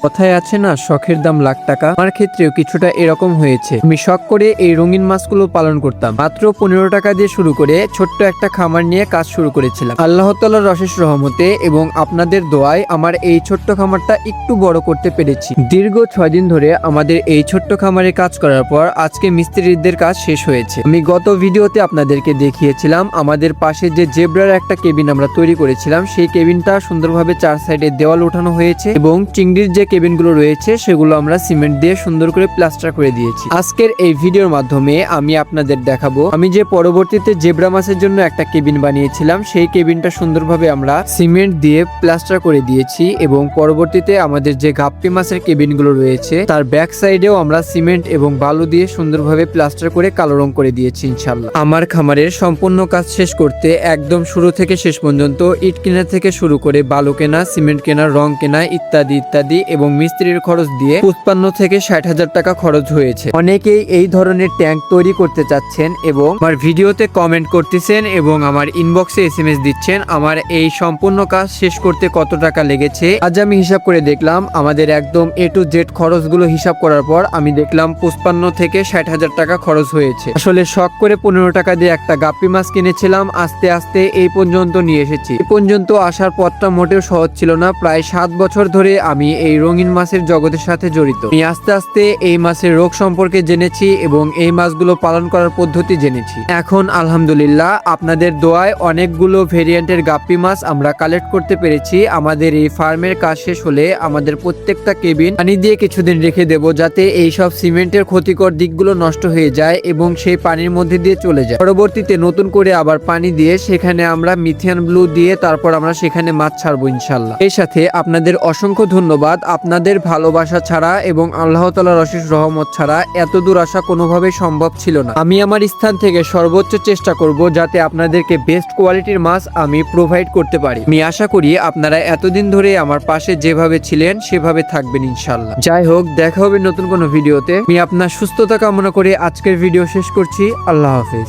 কথায় আছে না, শখের দাম লাখ টাকা। আমার ক্ষেত্রেও কিছুটা এরকম হয়েছে। আমি শখ করে এই রঙিন মাছগুলো পালন করতাম। মাত্র 15 টাকা দিয়ে শুরু করে ছোট্ট একটা খামার নিয়ে কাজ শুরু করেছিলাম। আল্লাহ তাআলার অশেষ রহমতে এবং আপনাদের দোয়ায় আমার এই ছোট্ট খামারটা একটু বড় করতে পেরেছি। দীর্ঘ 6 দিন ধরে আমাদের এই ছোট্ট খামারে কাজ করার পর আজকে মিস্ত্রিদের কাজ শেষ হয়েছে। আমি গত ভিডিওতে আপনাদেরকে দেখিয়েছিলাম আমাদের পাশে যে জেব্রার একটা কেবিন আমরা তৈরি করেছিলাম, সেই কেবিনটা সুন্দরভাবে 4 সাইডে দেওয়াল ওঠানো হয়েছে এবং চিংড়ির যে কেবিনগুলো রয়েছে সেগুলো আমরা সিমেন্ট দিয়ে সুন্দর করে প্লাস্টার করে দিয়েছি। আজকের এই ভিডিওর মাধ্যমে আমি আপনাদের দেখাবো আমি যে পরবর্তীতে জেব্রা মাছের জন্য একটা কেবিন বানিয়েছিলাম, সেই কেবিনটা সুন্দরভাবে আমরা সিমেন্ট দিয়ে প্লাস্টার করে দিয়েছি এবং পরবর্তীতে আমাদের যে গাপ্পি মাছের কেবিনগুলো রয়েছে তার ব্যাক সাইডেও আমরা সিমেন্ট এবং বালু দিয়ে সুন্দরভাবে প্লাস্টার করে কালো রং করে দিয়েছি ইনশাআল্লাহ। আমার খামারের সম্পূর্ণ কাজ শেষ করতে একদম শুরু থেকে শেষ পর্যন্ত ইট কেনা থেকে শুরু করে বালু কেনা, সিমেন্ট কেনা, রং কেনা ইত্যাদি ইত্যাদি এবং মিস্ত্রির খরচ দিয়ে 55 থেকে 60,000 টাকা খরচ হয়েছে। অনেকেই এই ধরনের ট্যাঙ্ক তৈরি করতে চাচ্ছেন এবং আমার ভিডিওতে কমেন্ট করতেছেন এবং আমার ইনবক্সে SMS দিচ্ছেন আমার এই সম্পূর্ণ কাজ শেষ করতে কত টাকা লেগেছে। আজ আমি হিসাব করে দেখলাম আমাদের একদম A to Z খরচগুলো হিসাব করার পর আমি দেখলাম 55 থেকে 60,000 টাকা খরচ হয়েছে। আসলে শখ করে 15 টাকা দিয়ে একটা গাপ্পি মাছ কিনেছিলাম, আস্তে আস্তে এই পর্যন্ত নিয়ে এসেছি। এই পর্যন্ত আসার পথটা মোটেও সহজ ছিল না। প্রায় 7 বছর ধরে আমি এই রঙিন মাছের জগতের সাথে জড়িত। আমি আস্তে আস্তে এই মাছের রোগ সম্পর্কে জেনেছি এবং এই মাছগুলো পালন করার পদ্ধতি জেনেছি। এখন আলহামদুলিল্লাহ আপনাদের দোয়ায় অনেকগুলো ভেরিয়েন্টের গাপ্পি মাছ আমরা কালেক্ট করতে পেরেছি। আমাদের এই ফার্মের কাজ শেষ হলে আমাদের প্রত্যেকটা কেবিন পানি দিয়ে কিছুদিন রেখে দেব, যাতে এই সব সিমেন্টের ক্ষতিকর দিকগুলো নষ্ট হয়ে যায় এবং সেই পানির মধ্যে দিয়ে চলে যায়। পরবর্তীতে নতুন করে আবার পানি দিয়ে সেখানে আমরা মিথিয়ান ব্লু দিয়ে তারপর আমরা সেখানে মাছ ছাড়বো ইনশাল্লাহ। এই সাথে আপনাদের অসংখ্য ধন্যবাদ। আপনাদের ভালোবাসা ছাড়া এবং আল্লাহ তাআলার অশেষ রহমত ছাড়া এত দূর আসা কোনোভাবেই সম্ভব ছিল না। আমি আমার স্থান থেকে সর্বোচ্চ চেষ্টা করব যাতে আপনাদেরকে বেস্ট কোয়ালিটির মাছ আমি প্রোভাইড করতে পারি। আমি আশা করি আপনারা এতদিন ধরে আমার পাশে যেভাবে ছিলেন সেভাবে থাকবেন ইনশাল্লাহ। যাই হোক, দেখা হবে নতুন কোনো ভিডিওতে। আমি আপনার সুস্থতা কামনা করে আজকের ভিডিও শেষ করছি। আল্লাহ হাফেজ।